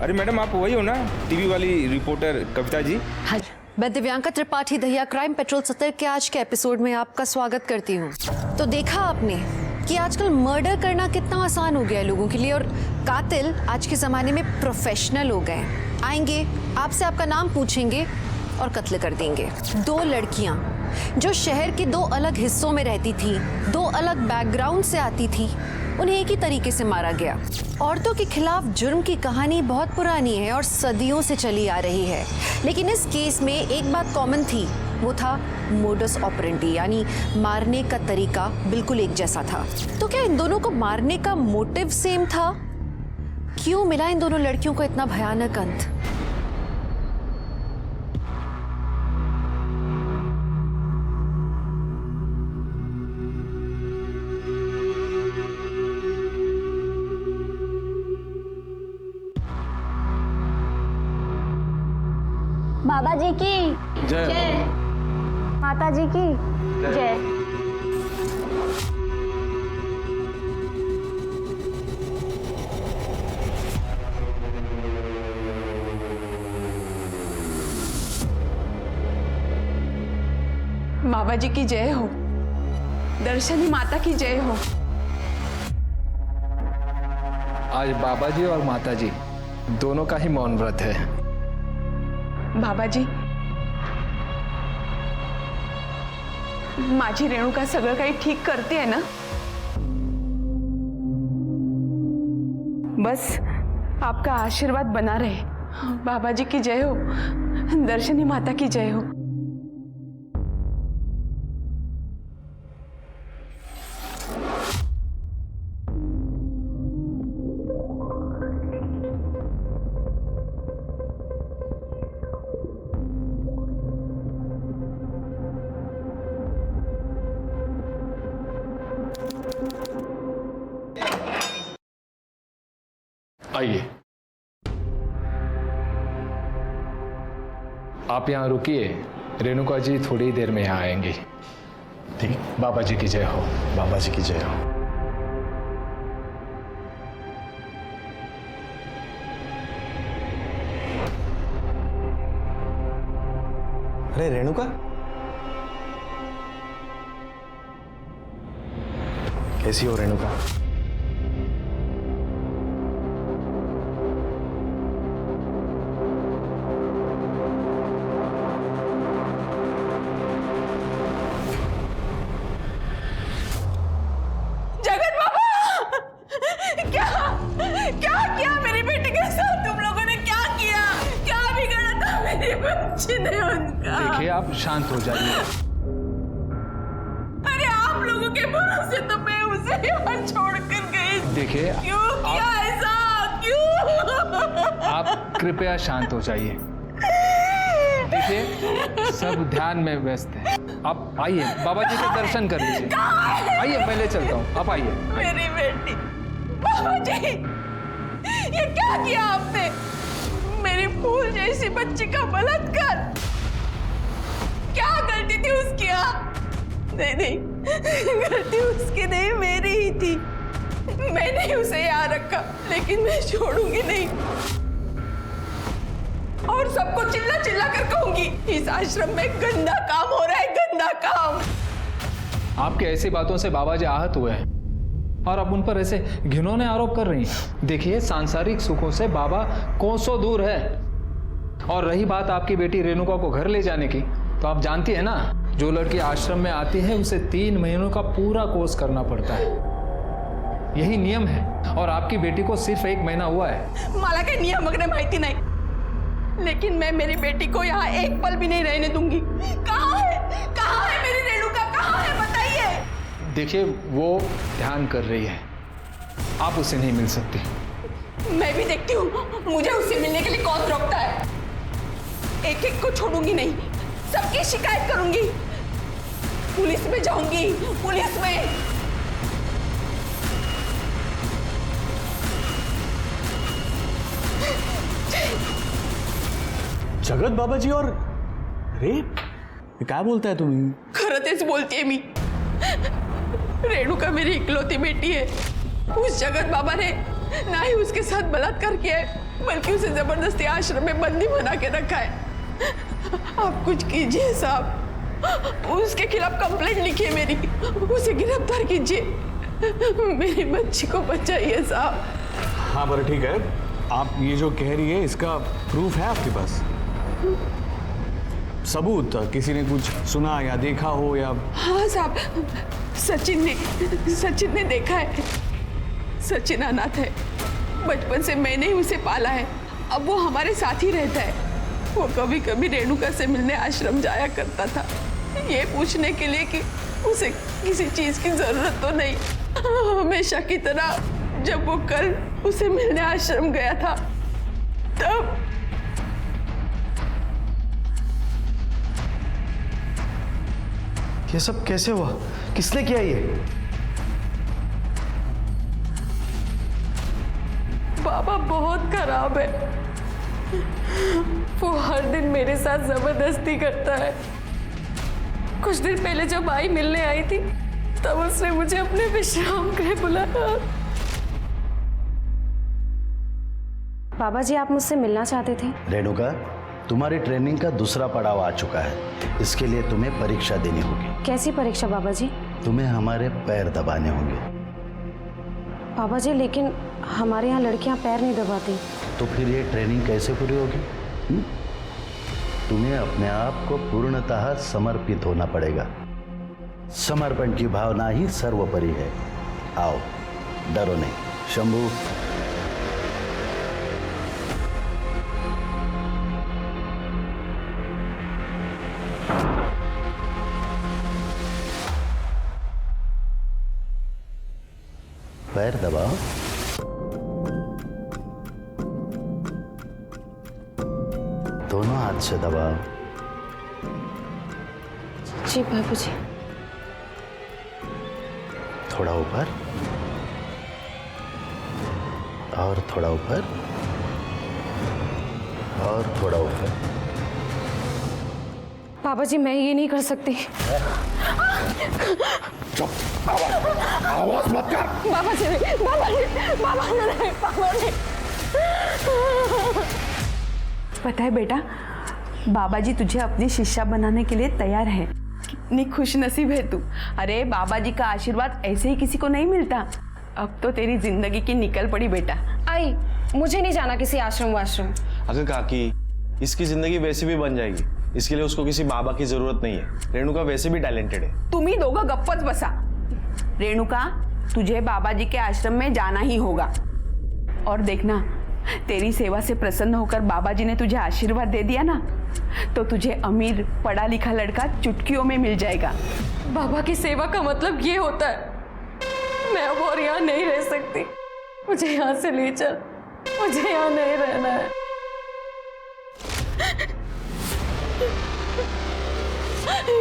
अरे मैडम, आप वही हो ना, टीवी वाली रिपोर्टर कविता जी? हाँ, मैं दिव्यांका त्रिपाठी दहिया क्राइम पेट्रोल 70 के आज के एपिसोड में आपका स्वागत करती हूँ। तो देखा आपने कि आजकल मर्डर करना कितना आसान हो गया है लोगों के लिए, और कातिल आज के ज़माने में प्रोफेशनल हो गए हैं। आएंगे, आपसे आपका नाम पूछेंगे और कत्ल कर देंगे। 2 लड़कियां जो शहर के 2 अलग हिस्सों में रहती थी, 2 अलग बैकग्राउंड से आती थी, उन्हें एक ही तरीके से मारा गया। औरतों के खिलाफ जुर्म की कहानी बहुत पुरानी है और सदियों से चली आ रही है, लेकिन इस केस में एक बात कॉमन थी, वो था मोडस ऑपरेंडी, यानी मारने का तरीका बिल्कुल एक जैसा था। तो क्या इन दोनों को मारने का मोटिव सेम था? क्यों मिला इन दोनों लड़कियों को इतना भयानक अंत? बाबा जी की जय, माता जी की जय। बाबा जी की जय हो, दर्शनी माता की जय हो। आज बाबा जी और माता जी दोनों का ही मौन व्रत है। बाबा जी, माझी रेणुका सगळं काही ठीक करते है ना? बस आपका आशीर्वाद बना रहे। बाबा जी की जय हो, दर्शनी माता की जय हो। आइए, आप यहाँ रुकिए, रेणुका जी थोड़ी देर में यहाँ आएंगी। ठीक, बाबा जी की जय हो। बाबा जी की जय हो। अरे रेणुका, कैसी हो रेणुका? देखिए, आप शांत हो जाइए। अरे आप लोगों के भरोसे तो मैं उसे यहाँ छोड़कर गई। देखिए, क्यों किया ऐसा? क्यों? आप कृपया शांत हो जाइए। देखिए, सब ध्यान में व्यस्त है। आप आइए, बाबा जी के दर्शन कर लीजिए। आइए, मैं ले चलता हूँ, आप आइए। मेरी बेटी, बाबा जी, ये क्या किया आपने? मेरी फूल जैसी बच्ची का बलात्कार। क्या गलती थी उसकी? नहीं, गलती उसकी नहीं, मेरी ही थी। मैंने उसे यहाँ रखा, लेकिन मैं छोड़ूंगी नहीं। और सबको चिल्ला चिल्ला कर कहूंगी, इस आश्रम में गंदा काम हो रहा है, गंदा काम। आपके ऐसी बातों से बाबा जी आहत हुए हैं और आप उन पर ऐसे घिनौने आरोप कर रही हैं। देखिए, सांसारिक सुखों से बाबा कोसों दूर है। और रही बात आपकी बेटी रेणुका को घर ले जाने की, तो आप जानती है ना, जो लड़की आश्रम में आती है उसे 3 महीनों का पूरा कोर्स करना पड़ता है। यही नियम है, और आपकी बेटी को सिर्फ 1 महीना हुआ है। मला काही नियम वगैरह माहिती नहीं, लेकिन मैं मेरी बेटी को यहाँ एक पल भी नहीं रहने दूंगी। कहाँ है मेरी रेणुका? कहाँ है, बताइए। देखिए, वो ध्यान कर रही है, आप उसे नहीं मिल सकती। मैं भी देखती हूँ मुझे उससे मिलने के लिए कौन रोकता है। एक एक को छोड़ूंगी नहीं, सबकी शिकायत करूंगी, पुलिस में जाऊंगी, पुलिस में। जगत बाबाजी और रेप? काय बोलताय तुम्ही? खरं तेच बोलतेय मी। रेणुका मेरी इकलौती बेटी है। उस जगत बाबा ने ना ही उसके साथ बलात्कार किया है, बल्कि उसे जबरदस्ती आश्रम में बंदी बना के रखा है। आप कुछ कीजिए साहब, उसके खिलाफ कंप्लेंट लिखिए मेरी, उसे गिरफ्तार कीजिए, मेरी बच्ची को बचाइए साहब। हाँ पर ठीक है, आप ये जो कह रही है इसका प्रूफ है आपके पास? सबूत, किसी ने कुछ सुना या देखा हो या? हाँ साहब, सचिन ने देखा है। सचिन अनाथ है, बचपन से मैंने ही उसे पाला है, अब वो हमारे साथ ही रहता है। वो कभी कभी रेणुका से मिलने आश्रम जाया करता था, ये पूछने के लिए कि उसे किसी चीज की जरूरत तो नहीं। हमेशा की तरह जब वो कल उसे मिलने आश्रम गया था तब ये सब कैसे हुआ? किसने किया ये? बाबा बहुत खराब है, वो हर दिन मेरे साथ जबरदस्ती करता है। कुछ दिन पहले जब आई मिलने आई थी तब उसने मुझे अपने विश्राम गृह बुलाया। बाबा जी, आप मुझसे मिलना चाहते थे? रेणुका, तुम्हारी ट्रेनिंग का दूसरा पड़ाव आ चुका है, इसके लिए तुम्हें परीक्षा देनी होगी। कैसी परीक्षा बाबा जी? तुम्हें हमारे पैर दबाने होंगे। बाबा जी, लेकिन हमारे यहाँ लड़कियाँ पैर नहीं दबाती। तो फिर ये ट्रेनिंग कैसे पूरी होगी? तुम्हें अपने आप को पूर्णतः समर्पित होना पड़ेगा। समर्पण की भावना ही सर्वोपरि है। आओ, डरो नहीं। शंभू, पैर दबाओ। दोनों हाथ से दबाओ। जी बाबू जी। थोड़ा ऊपर और थोड़ा ऊपर और थोड़ा ऊपर। बाबा जी, मैं ये नहीं कर सकती। आवाज मत कर। बाबा जी, बाबा जी। पता है बेटा, बाबा जी तुझे अपनी शिष्या बनाने के लिए तैयार है। कितनी खुश नसीब है तू। अरे बाबा जी का आशीर्वाद ऐसे ही किसी को नहीं मिलता। अब तो तेरी जिंदगी की निकल पड़ी बेटा। आई, मुझे नहीं जाना किसी आश्रम वाश्रम। अगर काकी, इसकी जिंदगी वैसे भी बन जाएगी, इसके लिए उसको किसी बाबा की जरूरत नहीं है। रेणुका वैसे भी टैलेंटेड है। तुम ही दोगा गप्पच बसा। रेणुका, तुझे बाबा जी के आश्रम में जाना ही होगा। और देखना, तेरी सेवा से प्रसन्न होकर बाबा जी ने तुझे आशीर्वाद दे दिया ना, तो तुझे अमीर पढ़ा लिखा लड़का चुटकियों में मिल जाएगा। बाबा की सेवा का मतलब ये होता है। मैं अब और यहाँ नहीं रह सकती, मुझे यहाँ से ले चल, मुझे यहाँ नहीं रहना है।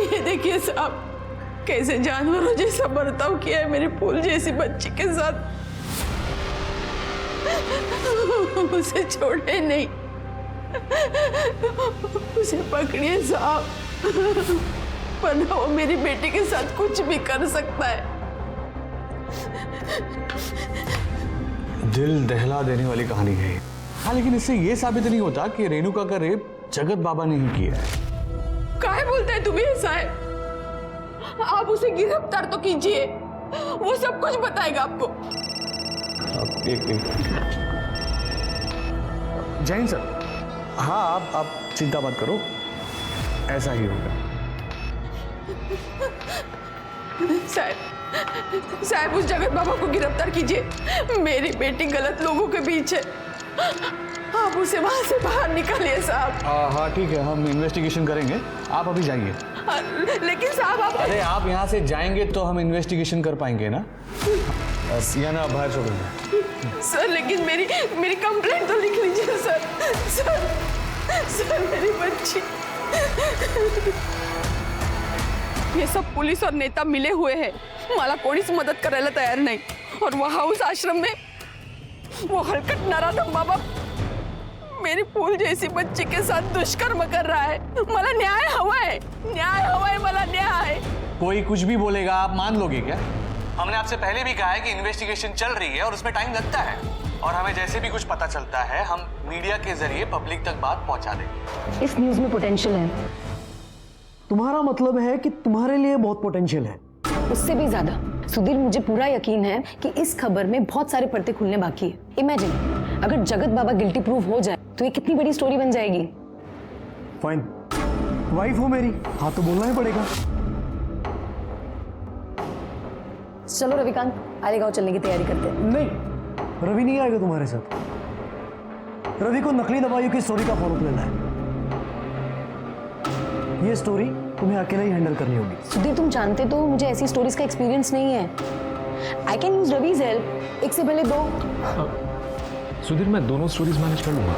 ये देखिए साहब, कैसे जानवरों जैसा बर्ताव किया है मेरी फूल जैसी बच्ची के साथ। उसे छोड़े नहीं, उसे पकड़िए साहब, वरना वो मेरी बेटी के साथ कुछ भी कर सकता है। दिल दहला देने वाली कहानी है। हाँ, लेकिन इससे ये साबित नहीं होता कि रेणुका का रेप जगत बाबा ने ही किया है। काहे बोलते हैं तुम्हें ऐसा है? आप उसे गिरफ्तार तो कीजिए, वो सब कुछ बताएगा आपको। एक जैन सर, हाँ आप चिंता मत करो, ऐसा ही होगा। साहब उस जगत बाबा को गिरफ्तार कीजिए। मेरी बेटी गलत लोगों के बीच है, आप उसे वहां से बाहर निकालिए साहब। हाँ ठीक है, हम इन्वेस्टिगेशन करेंगे, आप अभी जाइए। लेकिन साहब आप... अरे आप यहाँ से जाएंगे तो हम इन्वेस्टिगेशन कर पाएंगे ना? या ना बाहर छोड़ेंगे? सर लेकिन मेरी कंप्लेंट तो लिख लीजिए सर मेरी बच्ची। ये सब पुलिस और नेता मिले हुए हैं, मला कोणीच मदत करायला तयार नाही। और वहां उस आश्रम में वो हलकट नराधम बाबा मेरी फूल जैसी बच्ची के साथ दुष्कर्म कर रहा है। मला न्याय हवा है, मला न्याय। कोई कुछ भी बोलेगा आप मान लोगे क्या? हमने आपसे पहले भी कहा है कि इन्वेस्टिगेशन चल रही है और उसमें टाइम लगता है। और हमें जैसे भी कुछ पता चलता है हम मीडिया के जरिए पब्लिक तक बात पहुंचा देंगे। इस न्यूज में पोटेंशियल है, तुम्हारा मतलब है कि तुम्हारे लिए बहुत पोटेंशियल है? उससे भी ज्यादा। सुधीर, मुझे पूरा यकीन है कि इस खबर में बहुत सारे पर्दे खुलने बाकी है। इमेजिन अगर जगत बाबा गिल्टी प्रूव हो जाए तो ये कितनी बड़ी स्टोरी बन जाएगी। फाइन, वाइफ हो मेरी, हाँ तो बोलना ही पड़ेगा। चलो रविकांत, आलेगांव चलने की तैयारी करते हैं। नहीं, रवि नहीं आएगा तुम्हारे साथ। रवि को नकली दवाइयों की स्टोरी का फॉलोअप लेना है। ये स्टोरी तुम्हें अकेले ही हैंडल करनी होगी। सुधीर, तुम जानते तो मुझे ऐसी स्टोरीज का एक्सपीरियंस नहीं है। I can use Ravi's help, एक से पहले दो। सुधीर, मैं दोनों स्टोरीज मैनेज कर लूंगा।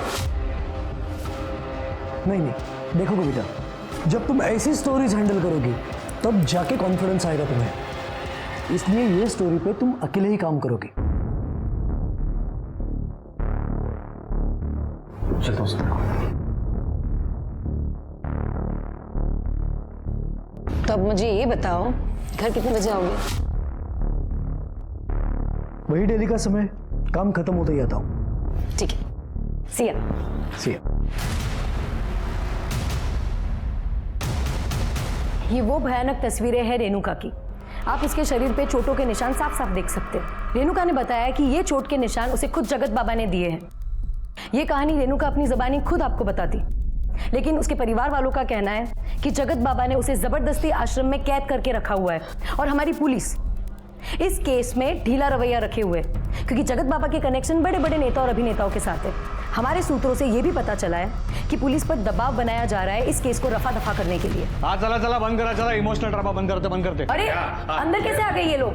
नहीं नहीं, देखो कविता, जब तुम ऐसी स्टोरीज हैंडल करोगी तब जाके कॉन्फिडेंस आएगा तुम्हें। इसलिए ये स्टोरी पे तुम अकेले ही काम करोगी। चलता हूँ सर। तो अब मुझे ये बताओ, घर कितने बजे आओगे? वही डेली का समय, काम खत्म होते ही आता हूँ। ठीक है, सिया। ये वो भयानक तस्वीरें हैं रेणुका की। आप इसके शरीर पे चोटों के निशान साफ साफ देख सकते हैं। रेणुका ने बताया कि ये चोट के निशान उसे खुद जगत बाबा ने दिए हैं। ये कहानी रेणुका अपनी ज़बानी खुद आपको बताती, लेकिन उसके परिवार वालों का कहना है कि जगत बाबा ने उसे जबरदस्ती आश्रम में कैद करके रखा हुआ है और हमारी पुलिस इस केस में ढीला रवैया रखे हुए है, क्योंकि जगत बाबा के कनेक्शन बड़े बड़े नेता और अभिनेताओं के साथ है। हमारे सूत्रों से यह भी पता चला है कि पुलिस पर दबाव बनाया जा रहा है इस केस को रफा दफा करने के लिए। हाँ चला बंद करा, चला इमोशनल ड्रामा बंद करते। अरे अंदर कैसे आ गए ये लोग?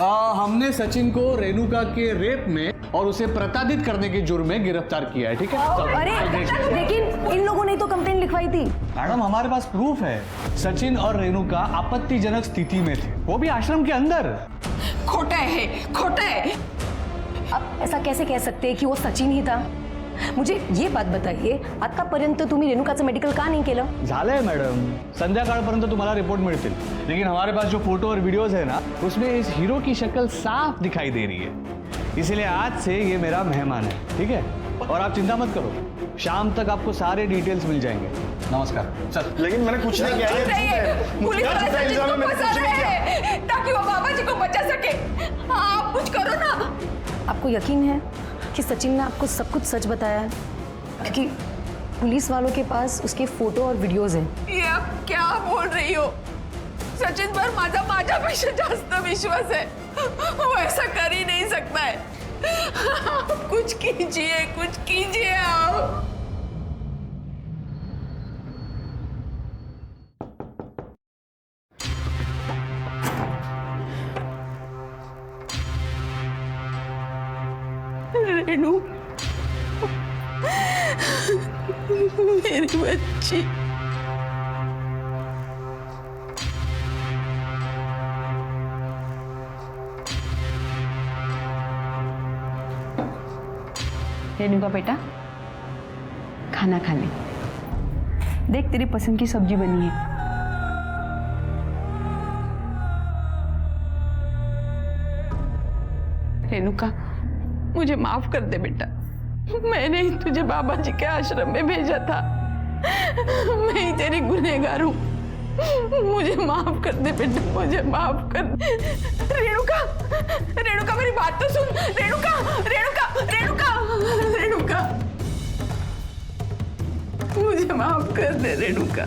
हमने सचिन को रेणुका के रेप में और उसे प्रताड़ित करने के जुर्म में गिरफ्तार किया है। ठीक है। अरे लेकिन इन लोगों ने तो कंप्लेंट लिखवाई थी। मैडम, हमारे पास प्रूफ है। सचिन और रेणुका आपत्तिजनक स्थिति में थे, वो भी आश्रम के अंदर। खोटा है। अब ऐसा कैसे कह सकते हैं कि वो सचिन ही था? मुझे ये बात बताइए, आतापर्यंत तुम्ही रेणुकाचं मेडिकल का नाही केलं? झालंय मॅडम, संध्याकाळपर्यंत तुम्हाला रिपोर्ट मिळतील। लेकिन हमारे पास जो फोटो और वीडियोस है ना, उसमें इस हीरो की शक्ल साफ दिखाई दे रही है। इसलिए आज से ये मेरा मेहमान है, ठीक है? और आप चिंता मत करो, शाम तक आपको सारे डिटेल्स मिल जाएंगे। नमस्कार। चल। लेकिन मैंने कुछ नहीं किया है। पुलिस वाले सचिन को फंसा रहे हैं ताकि वो बाबा जी को बचा सके। आप कुछ करो ना। आपको यकीन है कि सचिन ने आपको सब कुछ सच बताया है? क्योंकि पुलिस वालों के पास उसके फोटो और वीडियोस हैं। ये आप क्या बोल रही हो? सचिन पर माझ्यापेक्षा जास्त विश्वास है। वो ऐसा कर ही नहीं सकता है। आप कुछ कीजिए आप। रेणु, मेरी बच्ची। रेणुका बेटा, खाना खा ले। देख, तेरी पसंद की सब्जी बनी है। रेणुका, मुझे माफ कर दे बेटा। मैंने ही तुझे बाबा जी के आश्रम में भेजा था। मैं ही तेरी गुनहगार हूँ। मुझे माफ कर दे बेटा, मुझे माफ कर दे। रेणुका मेरी बात तो सुन। रेणुका मुझे माफ कर दे रेणुका।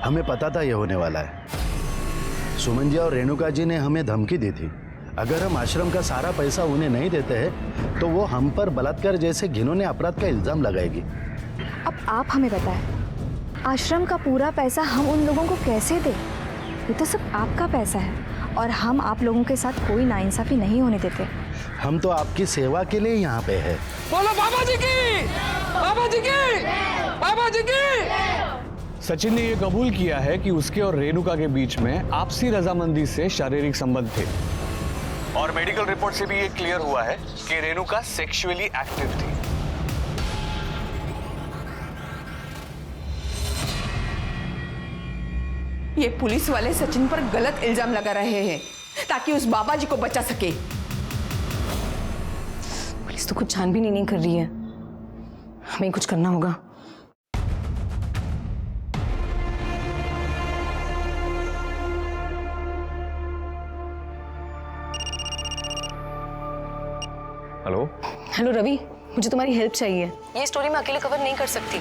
हमें पता था ये होने वाला है। सुमन जी और रेणुका जी ने हमें धमकी दी थी, अगर हम आश्रम का सारा पैसा उन्हें नहीं देते हैं तो वो हम पर बलात्कार जैसे घिनौने अपराध का इल्जाम लगाएगी। अब आप हमें बताएं, आश्रम का पूरा पैसा हम उन लोगों को कैसे दें? ये तो सब आपका पैसा है और हम आप लोगों के साथ कोई नाइंसाफी नहीं होने देते। हम तो आपकी सेवा के लिए यहाँ पे है। बोलो बाबा जी की, बाबा जी की, बाबा जी की। सचिन ने यह कबूल किया है कि उसके और रेणुका के बीच में आपसी रजामंदी से शारीरिक संबंध थे और मेडिकल रिपोर्ट से भी ये क्लियर हुआ है कि रेणुका सेक्सुअली एक्टिव थी। ये पुलिस वाले सचिन पर गलत इल्जाम लगा रहे हैं ताकि उस बाबा जी को बचा सके। पुलिस तो कुछ छानबीन नहीं कर रही है, हमें कुछ करना होगा। हेलो हेलो रवि, मुझे तुम्हारी हेल्प चाहिए। ये स्टोरी मैं अकेले कवर नहीं कर सकती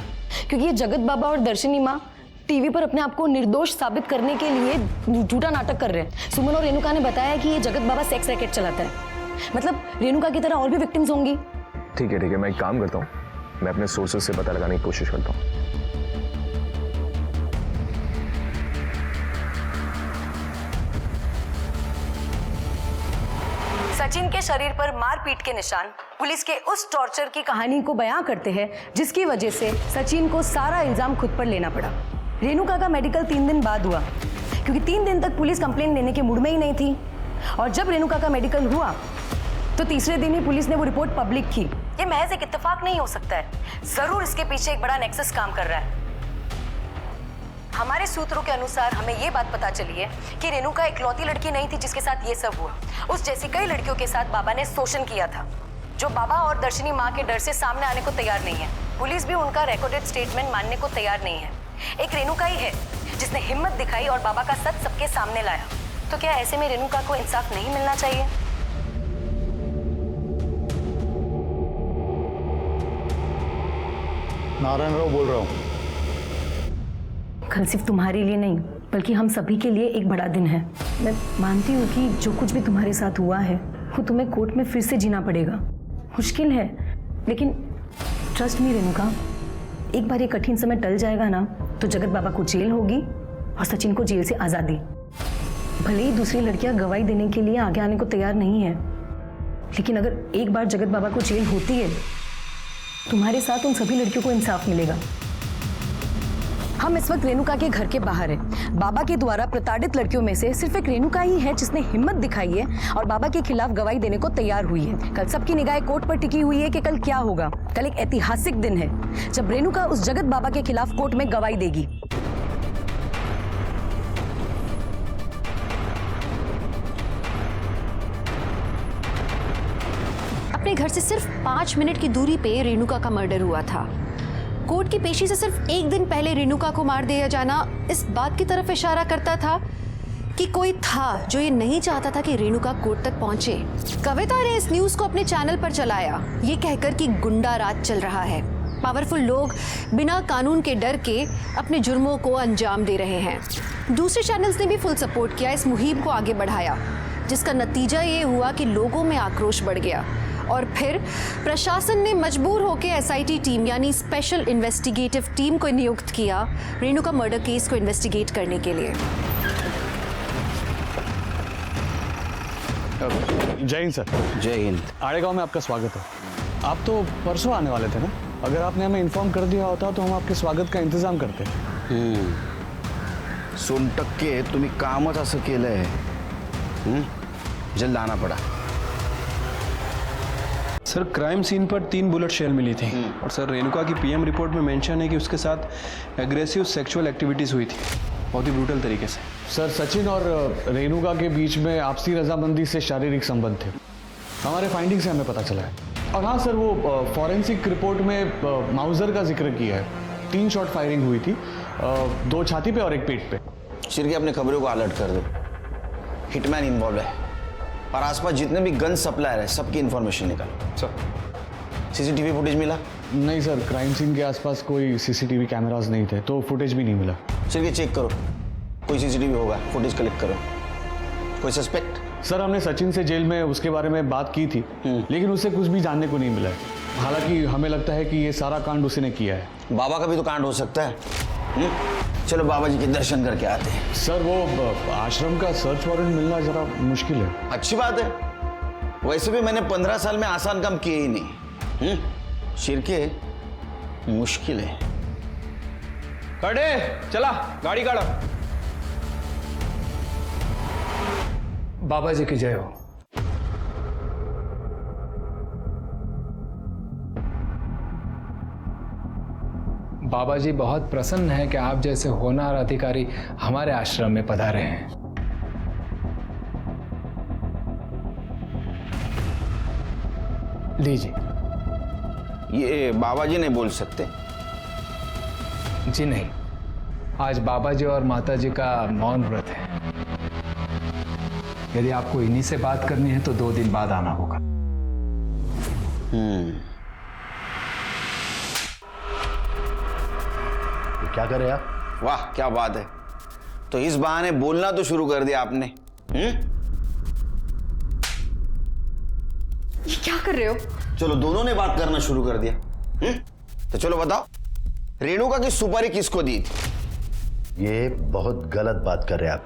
क्योंकि ये जगत बाबा और दर्शनी माँ टीवी पर अपने आप को निर्दोष साबित करने के लिए झूठा नाटक कर रहे हैं। सुमन और रेणुका ने बताया कि ये जगत बाबा सेक्स रैकेट चलाता है, मतलब रेणुका की तरह और भी विक्टिम्स होंगी। ठीक है, मैं एक काम करता हूँ, मैं अपने सोर्सेज से पता लगाने की कोशिश करता हूँ। सचिन के शरीर पर मारपीट के निशान पुलिस के उस टॉर्चर की कहानी को बयां करते हैं जिसकी वजह से सचिन को सारा इल्जाम खुद पर लेना पड़ा। रेणुका का मेडिकल 3 दिन बाद हुआ क्योंकि 3 दिन तक पुलिस कंप्लेंट लेने के मूड में ही नहीं थी और जब रेणुका का मेडिकल हुआ तो तीसरे दिन ही पुलिस ने वो रिपोर्ट पब्लिक की। ये महज एक इत्तेफाक नहीं हो सकता है, जरूर इसके पीछे एक बड़ा नेक्सस काम कर रहा है। हमारे सूत्रों के अनुसार हमें ये बात पता चली है कि रेणुका इकलौती लड़की नहीं थी जिसके साथ ये सब हुआ। उस जैसी कई लड़कियों के साथ बाबा ने शोषण किया था जो बाबा और दर्शनी माँ के डर से सामने आने को तैयार नहीं है। पुलिस भी उनका रिकॉर्डेड स्टेटमेंट मानने को तैयार नहीं है। एक रेणुका ही है जिसने हिम्मत दिखाई और बाबा का सच सबके सामने लाया। तो क्या ऐसे में रेणुका को इंसाफ नहीं मिलना चाहिए? नारायण राव बोल रहा हूँ। कल सिर्फ तुम्हारे लिए नहीं बल्कि हम सभी के लिए एक बड़ा दिन है। मैं मानती हूँ कि जो कुछ भी तुम्हारे साथ हुआ है वो तुम्हें कोर्ट में फिर से जीना पड़ेगा। मुश्किल है लेकिन ट्रस्ट मी रेणुका, एक बार ये कठिन समय टल जाएगा ना तो जगत बाबा को जेल होगी और सचिन को जेल से आज़ादी। भले ही दूसरी लड़कियां गवाही देने के लिए आगे आने को तैयार नहीं है, लेकिन अगर एक बार जगत बाबा को जेल होती है तुम्हारे साथ उन सभी लड़कियों को इंसाफ मिलेगा। हम इस वक्त रेणुका के घर के बाहर हैं। बाबा के द्वारा प्रताड़ित लड़कियों में से सिर्फ एक रेणुका ही है जिसने हिम्मत दिखाई है और बाबा के खिलाफ गवाही देने को तैयार हुई है। कल सबकी निगाहें कोर्ट पर टिकी हुई है कि कल क्या होगा। कल एक ऐतिहासिक दिन है जब रेणुका उस जगत बाबा के खिलाफ कोर्ट में गवाही देगी। अपने घर से सिर्फ 5 मिनट की दूरी पे रेणुका का मर्डर हुआ था। कोर्ट की पेशी से सिर्फ 1 दिन पहले रेणुका को मार दिया जाना इस बात की तरफ इशारा करता था कि कोई था जो ये नहीं चाहता था कि रेणुका कोर्ट तक पहुंचे। कविता ने इस न्यूज को अपने चैनल पर चलाया ये कहकर कि गुंडा राज चल रहा है, पावरफुल लोग बिना कानून के डर के अपने जुर्मों को अंजाम दे रहे हैं। दूसरे चैनल्स ने भी फुल सपोर्ट किया, इस मुहिम को आगे बढ़ाया, जिसका नतीजा ये हुआ कि लोगों में आक्रोश बढ़ गया और फिर प्रशासन ने मजबूर होकर एसआईटी टीम यानी स्पेशल इन्वेस्टिगेटिव टीम को नियुक्त किया रेणुका मर्डर केस को इन्वेस्टिगेट करने के लिए। जय हिंद सर। जय हिंद। आड़ेगांव में आपका स्वागत है। आप तो परसों आने वाले थे ना? अगर आपने हमें इन्फॉर्म कर दिया होता तो हम आपके स्वागत का इंतजाम करते। सोनटक्के तुम्ही कामच असं केलंय, जल्द आना पड़ा। सर क्राइम सीन पर 3 बुलेट शेल मिली थी और सर रेणुका की पीएम रिपोर्ट में मेंशन है कि उसके साथ एग्रेसिव सेक्सुअल एक्टिविटीज़ हुई थी, बहुत ही ब्रूटल तरीके से। सर सचिन और रेणुका के बीच में आपसी रजामंदी से शारीरिक संबंध थे, हमारे फाइंडिंग से हमें पता चला है। और हाँ सर, वो फॉरेंसिक रिपोर्ट में माउजर का जिक्र किया है। 3 शॉट फायरिंग हुई थी, 2 छाती पे और 1 पेट पे। शिरके अपने खबरों को अलर्ट कर दो, हिटमैन इन्वॉल्व है और आसपास जितने भी गन सप्लायर है सबकी इंफॉर्मेशन निकालो। सर सीसीटीवी फुटेज मिला? नहीं सर, क्राइम सीन के आसपास कोई सीसीटीवी कैमरास नहीं थे तो फुटेज भी नहीं मिला। चलिए चेक करो, कोई सीसीटीवी होगा, फुटेज कलेक्ट करो। कोई सस्पेक्ट? सर हमने सचिन से जेल में उसके बारे में बात की थी, लेकिन उससे कुछ भी जानने को नहीं मिला है। हालांकि हमें लगता है कि ये सारा कांड उसी ने किया है। बाबा का भी तो कांड हो सकता है। चलो बाबा जी के दर्शन करके आते हैं। सर वो आश्रम का सर्च वारंट मिलना जरा मुश्किल है। अच्छी बात है, वैसे भी मैंने 15 साल में आसान काम किए ही नहीं। शिरके मुश्किल है। खड़े चला, गाड़ी काढ़ो। बाबा जी की जय हो। बाबा जी बहुत प्रसन्न है कि आप जैसे होनहार अधिकारी हमारे आश्रम में पधारे हैं। लीजिए। ये बाबा जी नहीं बोल सकते? जी नहीं, आज बाबा जी और माता जी का मौन व्रत है। यदि आपको इन्हीं से बात करनी है तो 2 दिन बाद आना होगा। क्या करे आप? वाह क्या बात है, तो इस बहाने बोलना तो शुरू कर दिया आपने। ये क्या कर रहे हो? चलो दोनों ने बात करना शुरू कर दिया। तो चलो बताओ, रेणुका की सुपारी किसको दी थी? ये बहुत गलत बात कर रहे हैं आप।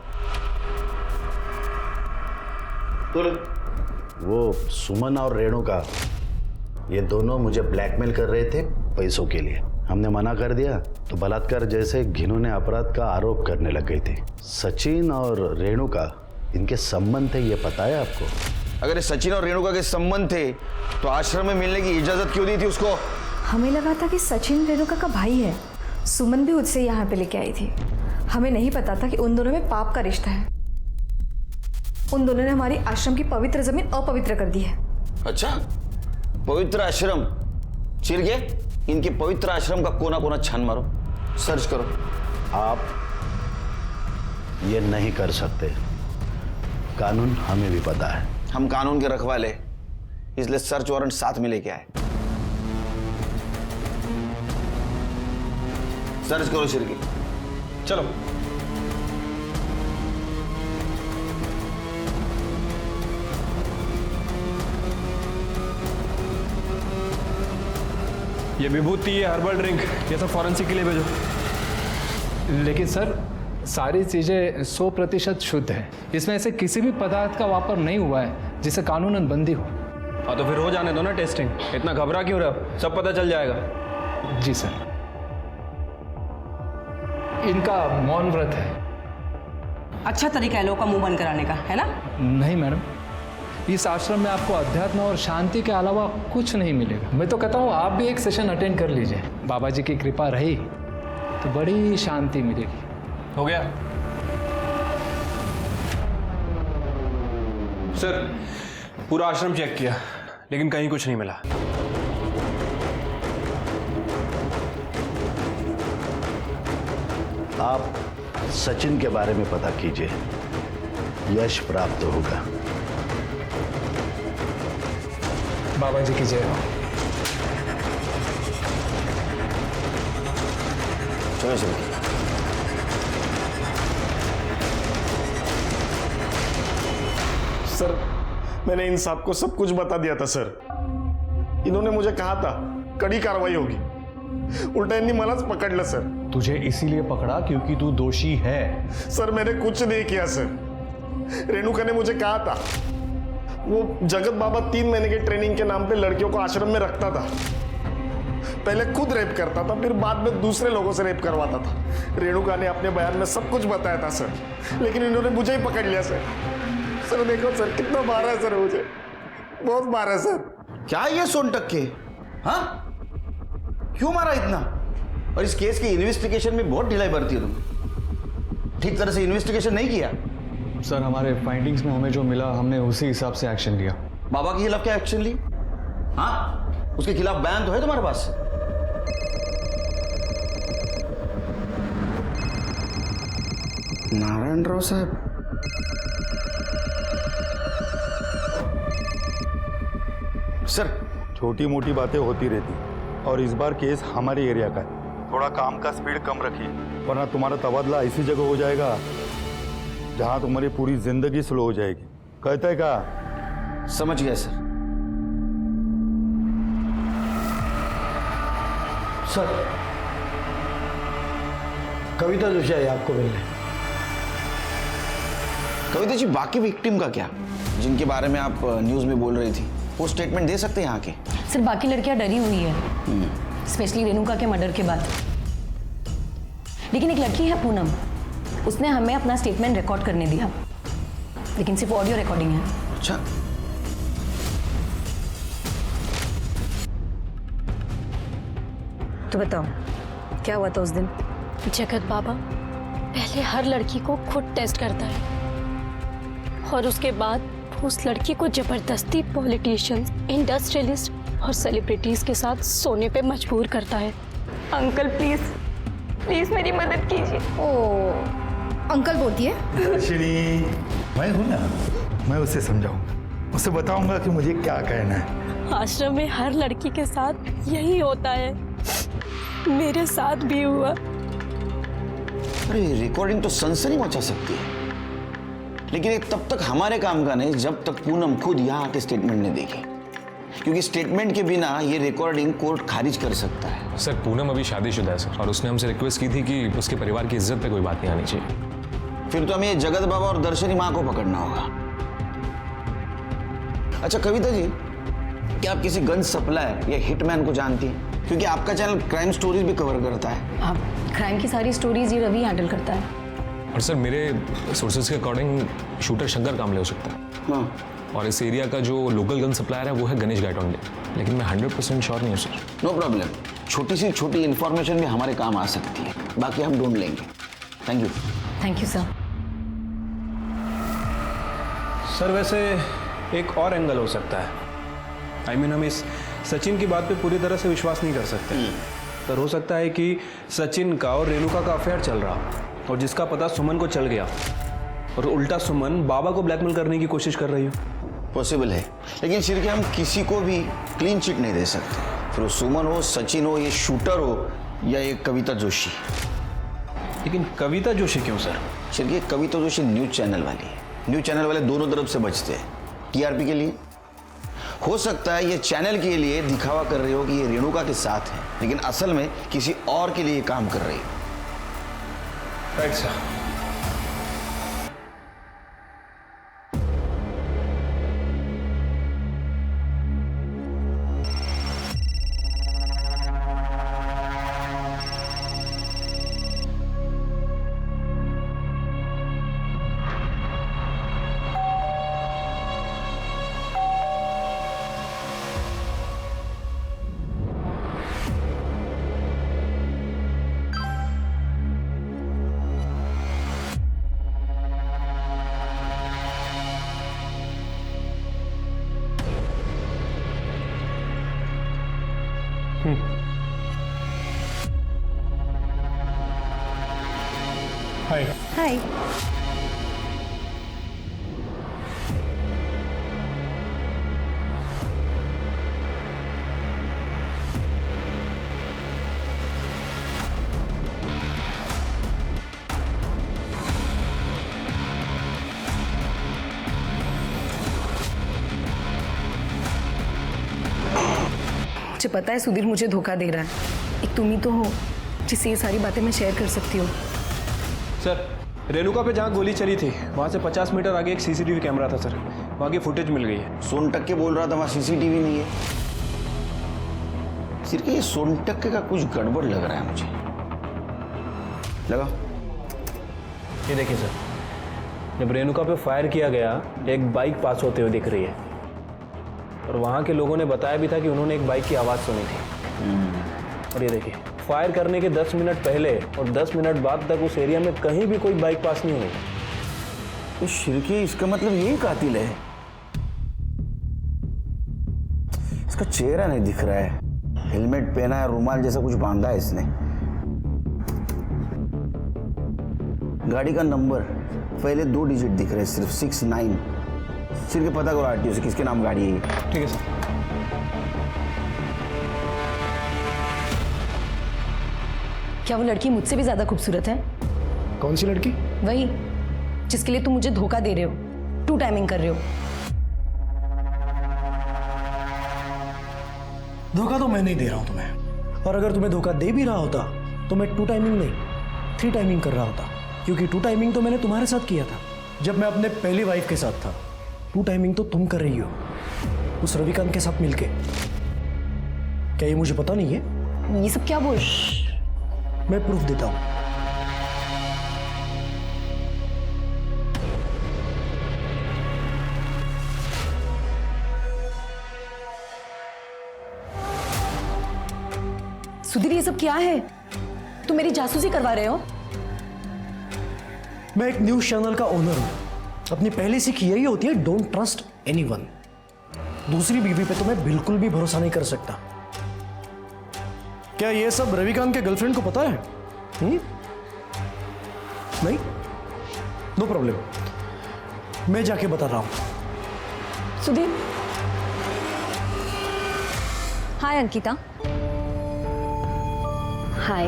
वो सुमन और रेणुका ये दोनों मुझे ब्लैकमेल कर रहे थे पैसों के लिए। हमने मना कर दिया तो बलात्कार जैसे घिनौने अपराध का आरोप करने लग गए थे। सचिन और रेणुका इनके संबंध थे, ये पता है आपको? अगर सचिन और रेणुका के संबंध थे तो आश्रम में मिलने की इजाजत क्यों दी थी उसको? हमें लगा था कि सचिन रेणुका का भाई है। सुमन भी उससे यहाँ पे लेके आई थी। हमें नहीं पता था कि उन दोनों में पाप का रिश्ता है। उन दोनों ने हमारी आश्रम की पवित्र जमीन अपवित्र कर दी है। अच्छा, पवित्र आश्रम? चिरगे, इनके पवित्र आश्रम का कोना कोना छान मारो, सर्च करो। आप ये नहीं कर सकते, कानून हमें भी पता है। हम कानून के रखवाले, इसलिए सर्च वारंट साथ में लेके आए। सर्च करो शिरकी। चलो। ये विभूति, ये हर्बल ड्रिंक, ये सब फॉरेंसिक के लिए भेजो। लेकिन सर सारी चीजें 100% शुद्ध है। इसमें ऐसे किसी भी पदार्थ का वापर नहीं हुआ है जिसे कानूनन बंदी हो। हाँ तो फिर हो जाने दो ना टेस्टिंग, इतना घबरा क्यों रहे हो? सब पता चल जाएगा। जी सर। इनका मौन व्रत है। अच्छा तरीका है लोगों का मुंह बंद कराने का, है ना? नहीं मैडम, इस आश्रम में आपको अध्यात्म और शांति के अलावा कुछ नहीं मिलेगा। मैं तो कहता हूँ आप भी एक सेशन अटेंड कर लीजिए। बाबा जी की कृपा रही तो बड़ी शांति मिलेगी। हो गया सर, पूरा आश्रम चेक किया लेकिन कहीं कुछ नहीं मिला। आप सचिन के बारे में पता कीजिए, यश प्राप्त होगा। बाबा जी की जय हो। चलो चलो। सर मैंने इन साहब को सब कुछ बता दिया था सर। इन्होंने मुझे कहा था कड़ी कार्रवाई होगी, उल्टा इन्हीं मलाज पकड़ ला सर। तुझे इसीलिए पकड़ा क्योंकि तू दोषी है। सर मैंने कुछ नहीं किया सर। रेणुका ने मुझे कहा था, वो जगत बाबा 3 महीने के ट्रेनिंग के नाम पे लड़कियों को आश्रम में रखता था। पहले खुद रेप करता था, फिर बाद में दूसरे लोगों से रेप करवाता था। रेणुका ने अपने बयान में सब कुछ बताया था सर, लेकिन इन्होंने मुझे ही पकड़ लिया सर। सर देखो सर कितना मारा है सर, मुझे बहुत मारा है सर। क्या ये सोन टक्के? हाँ क्यों मारा इतना? और इस केस की इन्वेस्टिगेशन में बहुत ढिलाई बरती है तुम। ठीक तरह से इन्वेस्टिगेशन नहीं किया। सर हमारे फाइंडिंग्स में हमें जो मिला हमने उसी हिसाब से एक्शन लिया। बाबा के खिलाफ क्या एक्शन ली? हाँ उसके खिलाफ बयान तो है तुम्हारे पास? नारायण राव साहब, सर छोटी मोटी बातें होती रहती और इस बार केस हमारे एरिया का है थोड़ा काम का स्पीड कम रखिए, वरना तुम्हारा तबादला ऐसी जगह हो जाएगा जहां तुम्हारी पूरी जिंदगी स्लो हो जाएगी। कहते हैं का? समझ गया सर। सर, कविता जोशी आई आपको मिलने। कविता जी, बाकी विक्टिम का क्या, जिनके बारे में आप न्यूज में बोल रही थी, वो स्टेटमेंट दे सकते हैं यहाँ के? सर, बाकी लड़कियां डरी हुई है, स्पेशली रेणुका के मर्डर के बाद। लेकिन एक लड़की है पूनम, उसने हमें अपना स्टेटमेंट रिकॉर्ड करने दिया, लेकिन सिर्फ ऑडियो रिकॉर्डिंग है। अच्छा, तो बताओ क्या हुआ था उस दिन? जगत बाबा पहले हर लड़की को खुद टेस्ट करता है और उसके बाद उस लड़की को जबरदस्ती पॉलिटिशियंस, इंडस्ट्रियलिस्ट और सेलिब्रिटीज के साथ सोने पे मजबूर करता है। अंकल प्लीज प्लीज मेरी मदद कीजिए। ओ, अंकल बोलती है? मैं हूं ना, मैं उसे समझाऊंगा, उसे बताऊंगा कि मुझे क्या कहना है। आश्रम में हर लड़की के साथ यही होता है, मेरे साथ भी हुआ। अरे रिकॉर्डिंग तो सनसनी मचा सकती है, लेकिन ये तब तक हमारे काम का नहीं जब तक पूनम खुद यहाँ आके स्टेटमेंट नहीं देगी, क्योंकि स्टेटमेंट के बिना ये रिकॉर्डिंग कोर्ट खारिज कर सकता है। सर, पूनम अभी शादीशुदा है सर, और उसने हमसे रिक्वेस्ट की थी कि उसके परिवार की इज्जत पे कोई बात नहीं आनी चाहिए। फिर तो हमें ये जगत बाबा और दर्शनी माँ को पकड़ना होगा। अच्छा कविता जी, क्या आप किसी गन सप्लायर या हिटमैन को जानती हैं? क्योंकि आपका चैनल क्राइम स्टोरीज भी कवर करता है। आप क्राइम की सारी स्टोरीज ये रवि हैंडल करता है। और सर, मेरे सोर्सेज के अकॉर्डिंग शूटर शंकर कामले हो सकता है। हाँ। और इस एरिया का जो लोकल गन सप्लायर है वो है गणेश गायटोंडे, लेकिन मैं 100% श्योर नहीं हूँ सर। नो प्रॉब्लम, छोटी सी छोटी इन्फॉर्मेशन भी हमारे काम आ सकती है, बाकी हम ढूंढ लेंगे। Thank you. Thank you sir. Sir, वैसे एक और एंगल हो सकता है। हम इस सचिन की बात पे पूरी तरह से विश्वास नहीं कर सकते, पर हो सकता है कि सचिन का और रेणुका का अफेयर चल रहा और जिसका पता सुमन को चल गया, और उल्टा सुमन बाबा को ब्लैकमेल करने की कोशिश कर रही हो। पॉसिबल है, लेकिन सिर के हम किसी को भी क्लीन चिट नहीं दे सकते, फिर वो सुमन हो, सचिन हो, ये शूटर हो या ये कविता जोशी। लेकिन कविता जोशी क्यों सर? सिर के कविता जोशी न्यूज चैनल वाली है, न्यूज चैनल वाले दोनों तरफ से बचते हैं। टीआरपी के लिए हो सकता है ये चैनल के लिए दिखावा कर रही हो कि ये रेणुका के साथ है, लेकिन असल में किसी और के लिए काम कर रही है। Right sir. हाय। हाय। मुझे पता है सुधीर मुझे धोखा दे रहा है, एक तुम ही तो हो जिससे ये सारी बातें मैं शेयर कर सकती हूँ। सर, रेणुका पे जहाँ गोली चली थी वहाँ से 50 मीटर आगे एक सीसीटीवी कैमरा था सर, वहाँ की फुटेज मिल गई है। सोनटक्के बोल रहा था वहाँ सीसीटीवी नहीं है। सिर्फ ये सोनटक्के का कुछ गड़बड़ लग रहा है मुझे। लगा? ये देखिए सर, जब रेणुका पे फायर किया गया एक बाइक पास होते हुए दिख रही है, और वहाँ के लोगों ने बताया भी था कि उन्होंने एक बाइक की आवाज़ सुनी थी। और ये देखिए, फायर करने के 10 मिनट पहले और 10 मिनट बाद तक उस एरिया में कहीं भी कोई बाइक पास नहीं हुई। तो शिरके, इसका मतलब यही कातिल है। इसका चेहरा नहीं दिख रहा है, हेलमेट पहना है, रुमाल जैसा कुछ बांधा है इसने। गाड़ी का नंबर पहले 2 डिजिट दिख रहे हैं सिर्फ, 69। सिर्फ पता करो आरटीओ से किसके नाम गाड़ी है। ठीक है सर। क्या वो लड़की मुझसे भी ज्यादा खूबसूरत है? कौन सी लड़की? वही जिसके लिए तुम मुझे धोखा दे रहे हो, टू टाइमिंग कर रहे हो। धोखा तो मैं नहीं दे रहा हूं तुम्हें, और अगर तुम्हें धोखा दे भी रहा होता तो मैं 2 टाइमिंग नहीं 3 टाइमिंग कर रहा होता, क्योंकि 2 टाइमिंग तो मैंने तुम्हारे साथ किया था जब मैं अपने पहली वाइफ के साथ था। 2 टाइमिंग तो तुम कर रही हो उस रविकांत के साथ मिलके। क्या ये मुझे पता नहीं है? ये सब क्या बोल? मैं प्रूफ देता हूं। सुधीर, ये सब क्या है? तुम मेरी जासूसी करवा रहे हो? मैं एक न्यूज चैनल का ओनर हूं। अपनी पहली सीख यही होती है, डोंट ट्रस्ट एनीवन। दूसरी बीवी पे तो मैं बिल्कुल भी भरोसा नहीं कर सकता। क्या ये सब रविकांत के गर्लफ्रेंड को पता है? नहीं? नो प्रॉब्लम, मैं जाके बता रहा हूं। सुधीर। हाय अंकिता। हाय,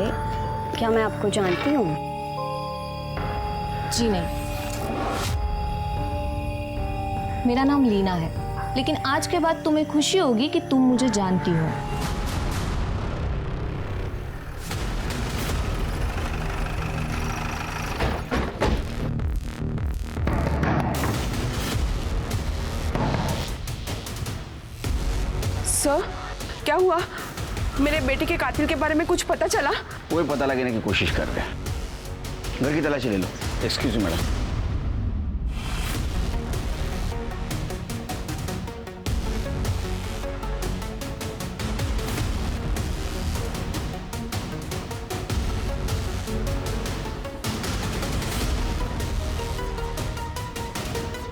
क्या मैं आपको जानती हूँ? जी नहीं, मेरा नाम लीना है, लेकिन आज के बाद तुम्हें खुशी होगी कि तुम मुझे जानती हो। सर, क्या हुआ? मेरे बेटे के कातिल के बारे में कुछ पता चला? वही पता लगाने की कोशिश कर रहे हैं। घर की तलाशी ले लो। Excuse me madam.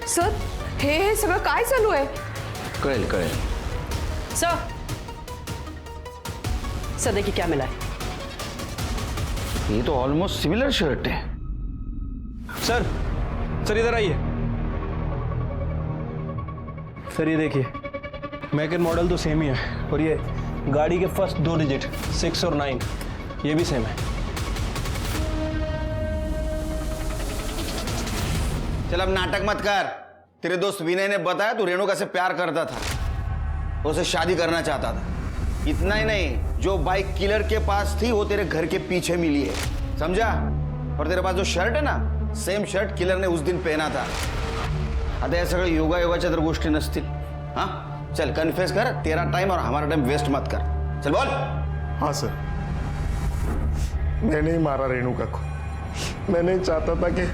सर, हे सगळं काय चालू आहे? कळेल कळेल। सर, सदे की क्या मिला है? ये तो ऑलमोस्ट सिमिलर शर्ट है। सर, सर इधर आइए। सर ये देखिए, मैक एंड मॉडल तो सेम ही है, और ये गाड़ी के फर्स्ट 2 डिजिट 6 और 9 ये भी सेम है। चल अब नाटक मत कर। तेरे दोस्त विनय ने बताया तू रेणुका से प्यार करता था, उसे शादी करना चाहता था। इतना ही नहीं, जो बाइक किलर के पास थी वो तेरे घर के पीछे मिली है, समझा? और तेरे पास जो शर्ट है ना, सेम शर्ट किलर ने उस दिन पहना था। आता या सगळं योगा योगाच्या तर गोष्टी नसतील। हाँ चल कन्फेस कर, तेरा टाइम और हमारा टाइम वेस्ट मत कर। चल बोल। हाँ सर, मैंने ही मारा रेणुका को। मैं नहीं चाहता था कि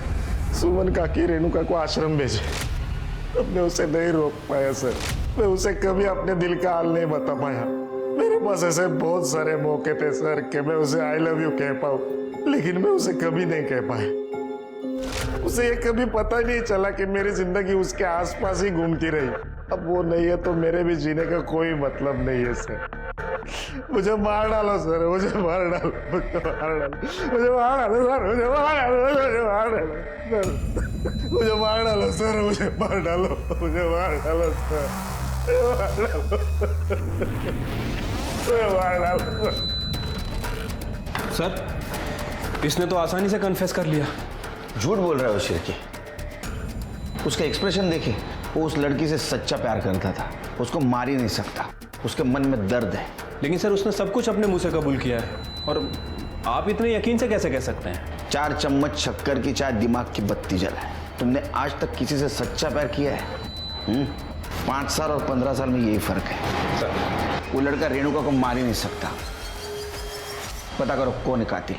सुमन काकी रेणुका को आश्रम भेजे। अब मैं उसे नहीं रोक पाया सर। मैं उसे कभी अपने दिल का हाल नहीं बता पाया। मेरे पास ऐसे बहुत सारे मौके थे सर कि मैं उसे आई लव यू कह पाऊं, लेकिन मैं उसे कभी नहीं कह पाया। उसे ये कभी पता ही नहीं चला कि मेरी जिंदगी उसके आसपास ही घूमती रही। अब वो नहीं है तो मेरे भी जीने का कोई मतलब नहीं है सर। मुझे मार डालो सर, मुझे मार डालो, मुझे मार डालो, मुझे मार डालो सर, मुझे मार डालो, मुझे मार डालो सर, मुझे मार डालो सर, मुझे मार डालो, मुझे मार डालो सर, मुझे मार डालो। सर, इसने तो आसानी से कन्फेस कर लिया। झूठ बोल रहा है वो शिरकी। उसका एक्सप्रेशन देखिए, वो उस लड़की से सच्चा प्यार करता था, उसको मार ही नहीं सकता। उसके मन में दर्द है। लेकिन सर उसने सब कुछ अपने मुंह से कबूल किया है, और आप इतने यकीन से कैसे कह सकते हैं? 4 चम्मच शक्कर की चाय दिमाग की बत्ती जलाए। तुमने आज तक किसी से सच्चा प्यार किया है? 5 साल और 15 साल में यही फर्क है सर। वो लड़का रेणुका को मार ही नहीं सकता। पता करो कौन है कातिल।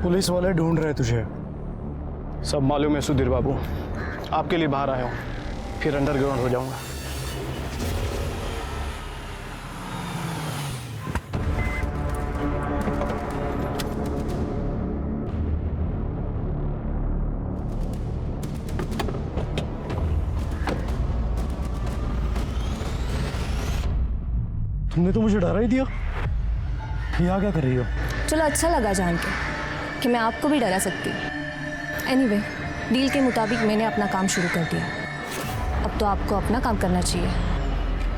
पुलिस वाले ढूंढ रहे तुझे। सब मालूम है सुधीर बाबू, आपके लिए बाहर आया हूँ, फिर अंडरग्राउंड हो जाऊंगा। तुमने तो मुझे डरा ही दिया। यहाँ क्या कर रही हो? चलो अच्छा लगा जान के कि मैं आपको भी डरा सकती हूँ। एनीवे, डील के मुताबिक मैंने अपना काम शुरू कर दिया। अब तो आपको अपना काम करना चाहिए।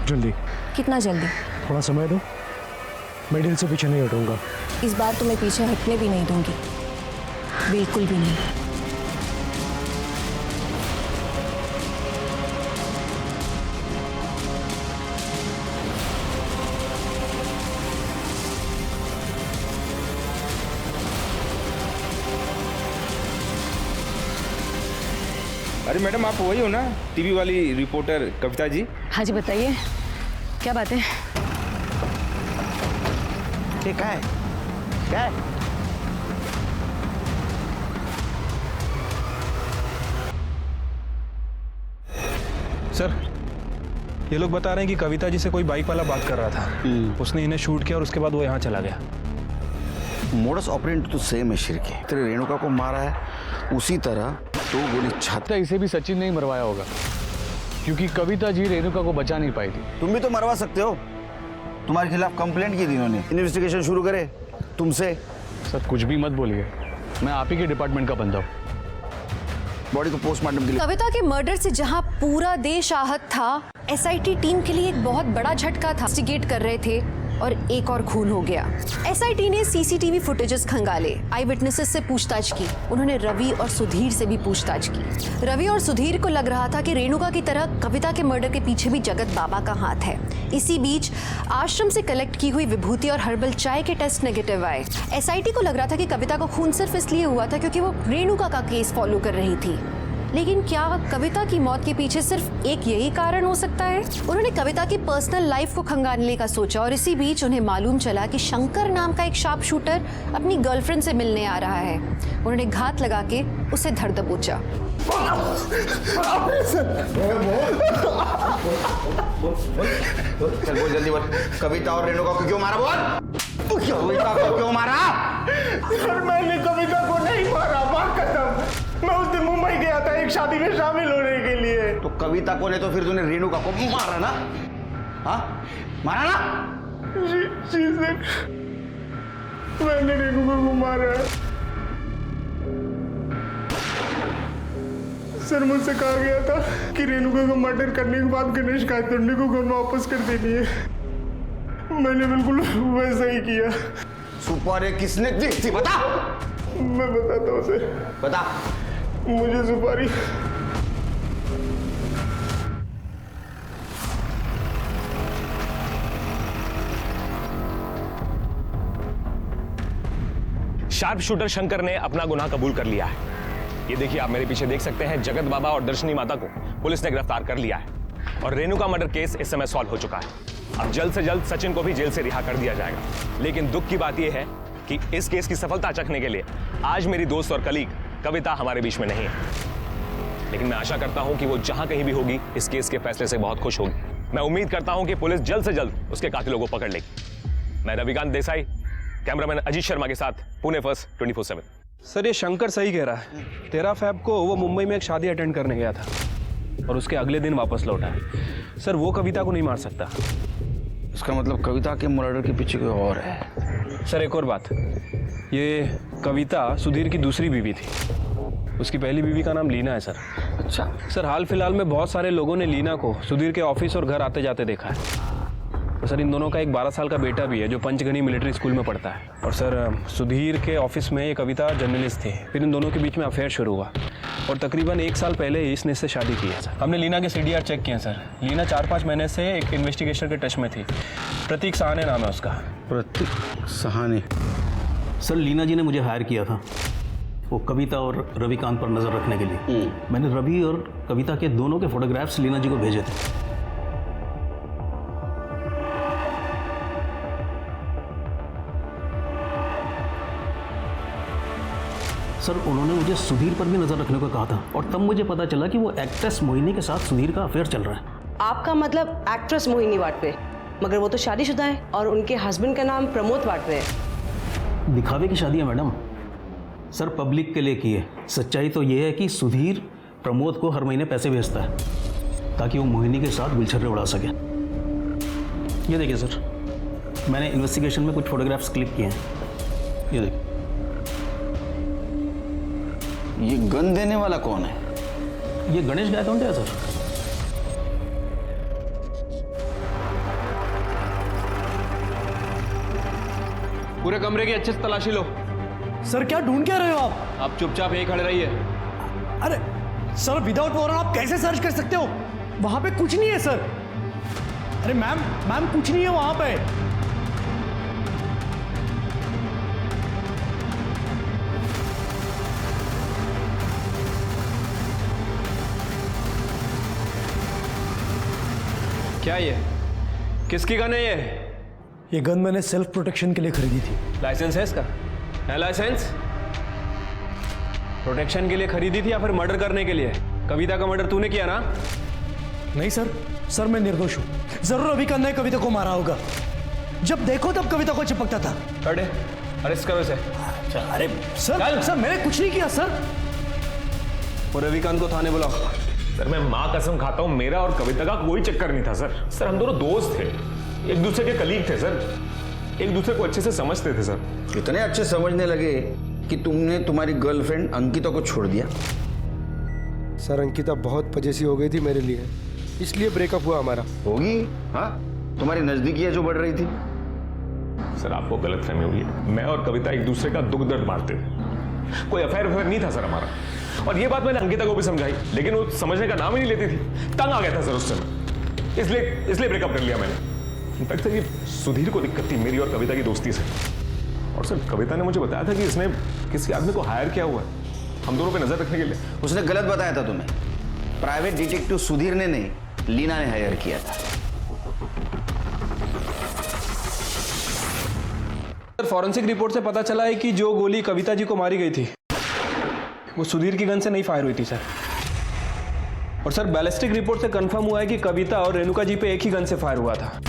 जल्दी। कितना जल्दी? थोड़ा समय दो, मैं डील से पीछे नहीं हटूंगा। इस बार तो मैं पीछे हटने भी नहीं दूंगी, बिल्कुल भी नहीं। अरे मैडम, आप वही हो ना, टीवी वाली रिपोर्टर कविता जी? हाँ जी, बताइए क्या बात है? क्या है? क्या है? सर, ये लोग बता रहे हैं कि कविता जी से कोई बाइक वाला बात कर रहा था। उसने इन्हें शूट किया और उसके बाद वो यहाँ चला गया। मोडस ऑपरेंड तो सेम है शिरके। तेरे रेणुका को मारा है उसी तरह तो गोली छाता। इसे भी सचिन ने ही मरवाया होगा, क्योंकि कविता जी रेणुका को बचा नहीं पाई थी। तुम भी तो मरवा सकते हो, तुम्हारे खिलाफ कंप्लेंट की थी इन्होंने। इन्वेस्टिगेशन शुरू करे तुमसे। सर कुछ भी मत बोलिए, मैं आप ही के डिपार्टमेंट का बंदा हूँ। बॉडी को पोस्टमार्टम के लिए। कविता के मर्डर से जहां पूरा देश आहत था, एसआईटी टीम के लिए एक बहुत बड़ा झटका था। इन्वेस्टिगेट कर रहे थे और एक और खून हो गया। एसआईटी ने सीसीटीवी फुटेजेस खंगाले, आई विटनेसेस से पूछताछ की। उन्होंने रवि और सुधीर से भी पूछताछ की। रवि और सुधीर को लग रहा था कि रेणुका की तरह कविता के मर्डर के पीछे भी जगत बाबा का हाथ है। इसी बीच आश्रम से कलेक्ट की हुई विभूति और हर्बल चाय के टेस्ट नेगेटिव आए। एसआईटी को लग रहा था कि कविता को खून सिर्फ इसलिए हुआ था क्योंकि वो रेणुका का केस फॉलो कर रही थी। लेकिन क्या कविता की मौत के पीछे सिर्फ एक यही कारण हो सकता है? उन्होंने कविता की पर्सनल लाइफ को खंगालने का सोचा और इसी बीच उन्हें मालूम चला कि शंकर नाम का एक शार्प शूटर अपनी गर्लफ्रेंड से मिलने आ रहा है। उन्होंने घात लगा के उसे धर दबोचा। चल बोल जल्दी बोल, कविता और रेणुका को क्यों मारा? बोल कविता को क्यों मारा? सर मैंने कविता को नहीं मारा, बात खत्म। मैं उस दिन मुंबई गया था एक शादी में शामिल होने के लिए। तो कविता को नहीं तो फिर तूने रेणुका को मारा ना? हाँ मारा ना? मैंने रेणुका को मारा। सर मुझसे कहा गया था कि रेणुका को मर्डर करने के बाद गणेश कायतुंडे को घर वापस कर देनी है। मैंने बिल्कुल वैसा ही किया। सुपारी किसने दी थी बता? मैं बताता हूँ सर। बता। मुझे सुपारी शार्प शूटर शंकर ने अपना गुनाह कबूल कर लिया है। ये देखिए, आप मेरे पीछे देख सकते हैं, जगत बाबा और दर्शनी माता को पुलिस ने गिरफ्तार कर लिया है और रेणुका मर्डर केस इस समय सॉल्व हो चुका है। अब जल्द से जल्द सचिन को भी जेल से रिहा कर दिया जाएगा। लेकिन दुख की बात यह है कि इस केस की सफलता चखने के लिए आज मेरी दोस्त और कलीग कविता हमारे बीच में नहीं है। लेकिन मैं आशा करता हूं कि वो जहां कहीं भी होगी इस केस के फैसले से बहुत खुश होगी। मैं उम्मीद करता हूं कि पुलिस जल्द से जल्द उसके कातिलों को पकड़ लेगी। मैं रविकांत देसाई, कैमरामैन अजीत शर्मा के साथ, पुणे फर्स्ट 24/7। सर ये शंकर सही कह रहा है। 13 फ़रवरी को वो मुंबई में एक शादी अटेंड करने गया था और उसके अगले दिन वापस लौटा है। सर वो कविता को नहीं मार सकता। इसका मतलब कविता के मर्डर के पीछे कोई और है। सर एक और बात, ये कविता सुधीर की दूसरी बीवी थी। उसकी पहली बीवी का नाम लीना है सर। अच्छा। सर हाल फिलहाल में बहुत सारे लोगों ने लीना को सुधीर के ऑफिस और घर आते जाते देखा है। और सर इन दोनों का एक 12 साल का बेटा भी है जो पंचगनी मिलिट्री स्कूल में पढ़ता है। और सर सुधीर के ऑफिस में ये कविता जर्नलिस्ट थी। फिर इन दोनों के बीच में अफेयर शुरू हुआ और तकरीबन 1 साल पहले इसने इससे शादी की है सर। हमने लीना के CDR चेक किए हैं सर। लीना 4-5 महीने से एक इन्वेस्टिगेशन के टच में थी। प्रतीक सहाने नाम है उसका। प्रतीक सहाने? सर लीना जी ने मुझे हायर किया था वो कविता और रविकांत पर नज़र रखने के लिए। मैंने रवि और कविता के दोनों के फोटोग्राफ्स लीना जी को भेजे थे। सर उन्होंने मुझे सुधीर पर भी नज़र रखने को कहा था और तब मुझे पता चला कि वो एक्ट्रेस मोहिनी के साथ सुधीर का अफेयर चल रहा है। आपका मतलब एक्ट्रेस मोहिनी वाटवे, मगर वो तो शादीशुदा है और उनके हस्बैंड का नाम प्रमोद वाटवे है। दिखावे की शादी है मैडम। सर पब्लिक के लिए की है। सच्चाई तो ये है कि सुधीर प्रमोद को हर महीने पैसे भेजता है ताकि वो मोहिनी के साथ गुलछर्रे उड़ा सके। ये देखिए सर, मैंने इन्वेस्टिगेशन में कुछ फोटोग्राफ्स क्लिक किए हैं। ये देखिए। ये गन देने वाला कौन है? ये गणेश गायकवाड़ है सर। पूरे कमरे की अच्छे से तलाशी लो। सर क्या ढूंढ क्या रहे हो आप? आप चुपचाप यहीं खड़े रहिए। अरे सर, विदाउट वारंट आप कैसे सर्च कर सकते हो? वहां पे कुछ नहीं है सर। अरे मैम कुछ नहीं है वहां पे। क्या ये किसकी गन है ये गन मैंने सेल्फ प्रोटेक्शन के लिए खरीदी थी। लाइसेंस है इसका? है लाइसेंस? प्रोटेक्शन के लिए खरीदी थी या फिर मर्डर करने के लिए? कविता का मर्डर तूने किया ना? नहीं सर मैं निर्दोष हूं। जरूर अभी करना है कविता को मारा होगा। जब देखो तब कविता को चिपकता था। अरे अरेस्ट करो इसे। अरे सर मैंने कुछ नहीं किया सर। और रविकांत को थाने बुलाओ। सर मैं माँ कसम खाता हूँ, मेरा और कविता का कोई चक्कर नहीं था सर। हम दोनों दोस्त थे, एक दूसरे के कलीग थे सर, एक दूसरे को अच्छे से समझते थे सर। इतने अच्छे समझने लगे कि तुमने तुम्हारी गर्लफ्रेंड अंकिता को छोड़ दिया? सर अंकिता बहुत पजेसिव हो गई थी मेरे लिए, इसलिए ब्रेकअप हुआ हमारा। होगी, हाँ, तुम्हारी नजदीकियां जो बढ़ रही थी। सर आपको गलतफहमी हुई है, मैं और कविता एक दूसरे का दुख दर्द बांटते थे, कोई अफेयर नहीं था सर हमारा। और ये बात मैंने अंकिता को भी समझाई, लेकिन वो समझने का नाम ही नहीं लेती थी। तंग आ गया था सर उस समय, इसलिए ब्रेकअप कर लिया मैंने। इनफैक्ट सर ये सुधीर को दिक्कत थी मेरी और कविता की दोस्ती से। और सर कविता ने मुझे बताया था कि इसने किसी आदमी को हायर किया हुआ है हम दोनों पे नजर रखने के लिए। उसने गलत बताया था तुम्हें। प्राइवेट डिटेक्टिव सुधीर ने नहीं, लीना ने हायर किया था। फॉरेंसिक रिपोर्ट से पता चला है कि जो गोली कविता जी को मारी गई थी वो सुधीर की गन से नहीं फायर हुई थी सर। और सर बैलिस्टिक रिपोर्ट से कंफर्म हुआ है कि कविता और रेणुका जी पे एक ही गन से फायर हुआ था।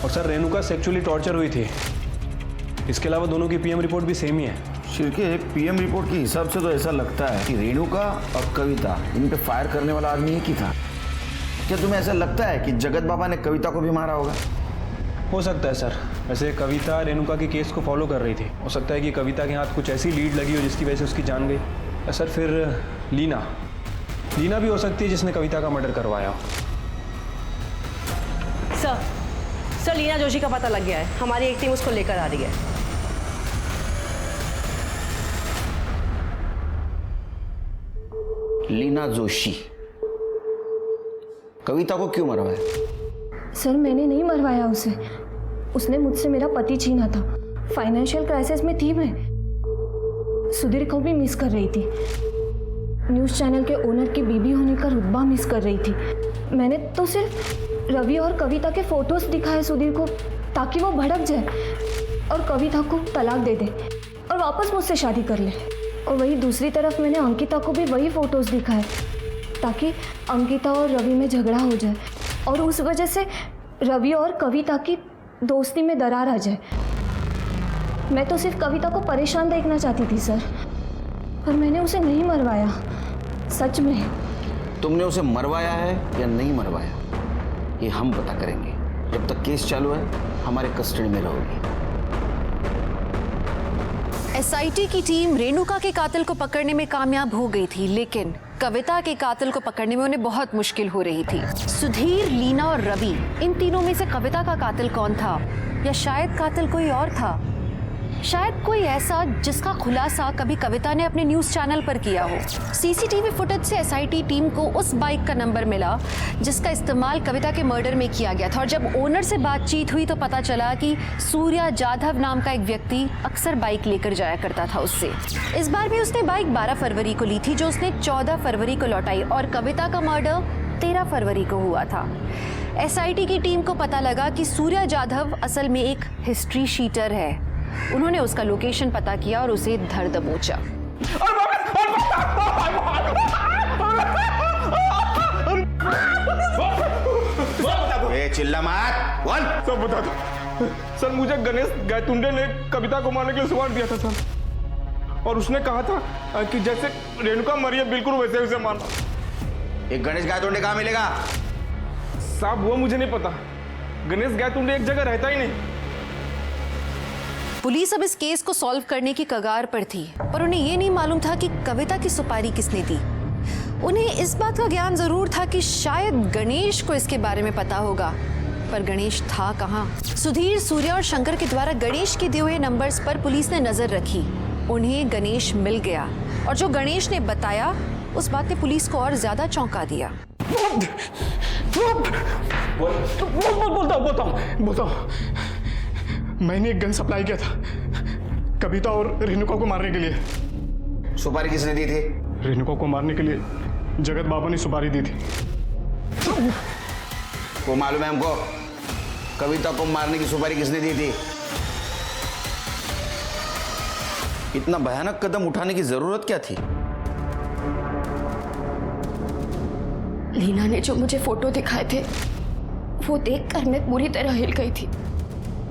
और सर रेणुका सेक्सुअली टॉर्चर हुई थी। इसके अलावा दोनों की पीएम रिपोर्ट भी सेम ही है। शिरके, पीएम रिपोर्ट के हिसाब से तो ऐसा लगता है कि रेणुका और कविता इन पे फायर करने वाला आदमी एक ही था। क्या तुम्हें ऐसा लगता है कि जगत बाबा ने कविता को भी मारा होगा? हो सकता है सर। वैसे कविता रेणुका के केस को फॉलो कर रही थी। हो सकता है कि कविता के हाथ कुछ ऐसी लीड लगी हो जिसकी वजह से उसकी जान गई। सर फिर लीना भी हो सकती है जिसने कविता का मर्डर करवाया हो। सर लीना जोशी का पता लग गया है। हमारी एक टीम उसको लेकर आ रही है। लीना जोशी कविता को क्यों मरवाया? सर मैंने नहीं मरवाया उसे। उसने मुझसे मेरा पति छीना था। फाइनेंशियल क्राइसिस में थी मैं। सुधीर को भी मिस कर रही थी। न्यूज़ चैनल के ओनर की बीबी होने का रुतबा मिस कर रही थी। मैंने तो सिर्फ रवि और कविता के फोटोज दिखाए सुधीर को ताकि वो भड़क जाए और कविता को तलाक दे दे और वापस मुझसे शादी कर ले। और वही दूसरी तरफ मैंने अंकिता को भी वही फोटोज दिखाए ताकि अंकिता और रवि में झगड़ा हो जाए और उस वजह से रवि और कविता की दोस्ती में दरार आ जाए। मैं तो सिर्फ कविता को परेशान देखना चाहती थी सर, पर मैंने उसे नहीं मरवाया। सच में। तुमने उसे मरवाया है या नहीं मरवाया ये हम पता करेंगे। जब तक केस चालू है हमारे कस्टडी में रहोगी। एसआईटी की टीम रेणुका के कातिल को पकड़ने में कामयाब हो गई थी, लेकिन कविता के कातिल को पकड़ने में उन्हें बहुत मुश्किल हो रही थी। सुधीर, लीना और रवि, इन तीनों में से कविता का कातिल कौन था? या शायद कातिल कोई और था? शायद कोई ऐसा जिसका खुलासा कभी कविता ने अपने न्यूज़ चैनल पर किया हो। सीसीटीवी फुटेज से एसआईटी टीम को उस बाइक का नंबर मिला जिसका इस्तेमाल कविता के मर्डर में किया गया था। और जब ओनर से बातचीत हुई तो पता चला कि सूर्या जाधव नाम का एक व्यक्ति अक्सर बाइक लेकर जाया करता था उससे। इस बार भी उसने बाइक 12 फरवरी को ली थी, जो उसने 14 फरवरी को लौटाई। और कविता का मर्डर 13 फरवरी को हुआ था। एसआईटी की टीम को पता लगा कि सूर्या जाधव असल में एक हिस्ट्री शीटर है। उन्होंने उसका लोकेशन पता किया और उसे धर दबोचा। चिल्ला मत, बोल। सब बता दो सर। मुझे गणेश गायतुंडे ने कविता को मारने के लिए सुवार दिया था सर, और उसने कहा था कि जैसे रेणुका मरी है बिल्कुल वैसे उसे मारना। एक गणेश गायतुंडे कहाँ मिलेगा? साहब वो मुझे नहीं पता। गणेश गायतुंडे एक जगह रहता ही नहीं। पुलिस अब इस केस को सॉल्व करने की कगार पर थी, पर उन्हें यह नहीं मालूम था कि कविता की सुपारी किसने दी। उन्हें इस बात का ज्ञान जरूर था कि शायद गणेश को इसके बारे में पता होगा, पर गणेश था कहाँ? सुधीर, सूर्य और शंकर के द्वारा गणेश के दिए हुए नंबर्स पर पुलिस ने नजर रखी। उन्हें गणेश मिल गया और जो गणेश ने बताया उस बात ने पुलिस को और ज्यादा चौंका दिया। बोलता हूँ। मैंने एक गन सप्लाई किया था कविता और रेणुका को मारने के लिए। सुपारी किसने दी थी? रेणुका को मारने के लिए जगत बाबा ने सुपारी दी थी। वो मालूम है हमको, कविता को मारने की सुपारी किसने दी थी? इतना भयानक कदम उठाने की जरूरत क्या थी? लीना ने जो मुझे फोटो दिखाए थे वो देखकर मैं पूरी तरह हिल गई थी,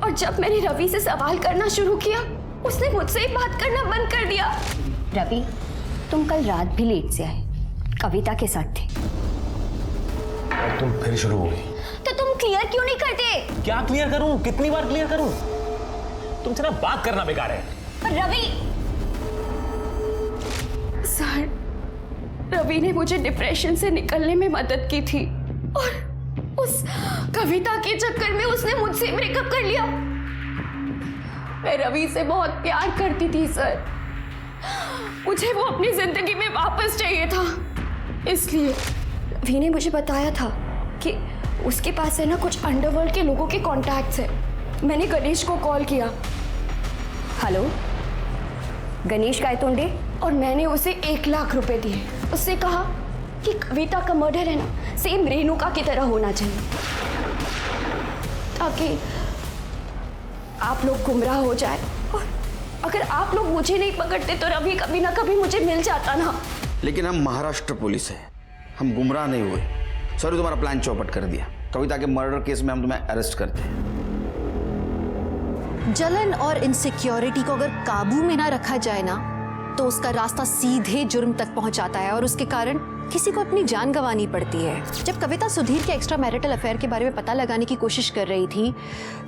और जब मैंने रवि से सवाल करना शुरू किया उसने मुझसे ही बात करना बंद कर दिया। रवि, तुम कल रात भी लेट से आए, कविता के साथ थे। और तुम फिर शुरू हो गई। तो तुम क्लियर क्यों नहीं करते? क्या क्लियर करूं? कितनी बार क्लियर करूं? तुमसे ना बात करना बेकार है। रवि सर, रवि ने मुझे डिप्रेशन से निकलने में मदद की थी और उस कविता के चक्कर में उसने मुझसे ब्रेकअप कर लिया। मैं रवि से बहुत प्यार करती थी सर, मुझे वो अपनी जिंदगी में वापस चाहिए था। इसलिए रवि ने मुझे बताया था कि उसके पास है ना कुछ अंडरवर्ल्ड के लोगों के कॉन्टैक्ट्स है। मैंने गणेश को कॉल किया। हेलो, गणेश गायतोंडे? और मैंने उसे 1 लाख रुपए दिए। उससे कहा कि कविता का मर्डर है ना सेम रेणुका की तरह होना चाहिए, ताकि आप लोग गुमराह हो जाए, और अगर आप लोग मुझे नहीं पकड़ते तो रवि कभी ना कभी मुझे मिल जाता ना। लेकिन हम महाराष्ट्र पुलिस है, हम गुमराह नहीं हुए। सॉरी, तुम्हारा प्लान चौपट कर दिया। कविता के मर्डर केस में हम तुम्हें अरेस्ट करते हैं। जलन और इनसिक्योरिटी को अगर काबू में ना रखा जाए ना तो उसका रास्ता सीधे जुर्म तक पहुंचाता है, और उसके कारण किसी को अपनी जान गंवानी पड़ती है। जब कविता सुधीर के एक्स्ट्रा मैरिटल अफेयर के बारे में पता लगाने की कोशिश कर रही थी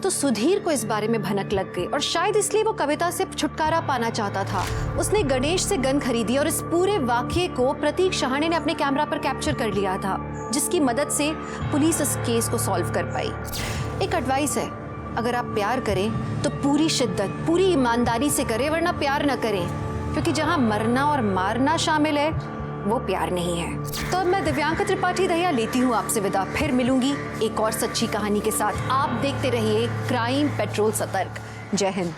तो सुधीर को इस बारे में भनक लग गई, और शायद इसलिए वो कविता से छुटकारा पाना चाहता था। उसने गणेश से गन खरीदी और इस पूरे वाकये को प्रतीक शहाणे ने अपने कैमरा पर कैप्चर कर लिया था, जिसकी मदद से पुलिस इस केस को सॉल्व कर पाई। एक एडवाइस है, अगर आप प्यार करें तो पूरी शिद्दत, पूरी ईमानदारी से करें, वरना प्यार न करें, क्योंकि जहां मरना और मारना शामिल है वो प्यार नहीं है। तो अब मैं दिव्यांका त्रिपाठी दहिया लेती हूँ आपसे विदा। फिर मिलूंगी एक और सच्ची कहानी के साथ। आप देखते रहिए क्राइम पेट्रोल सतर्क। जय हिंद।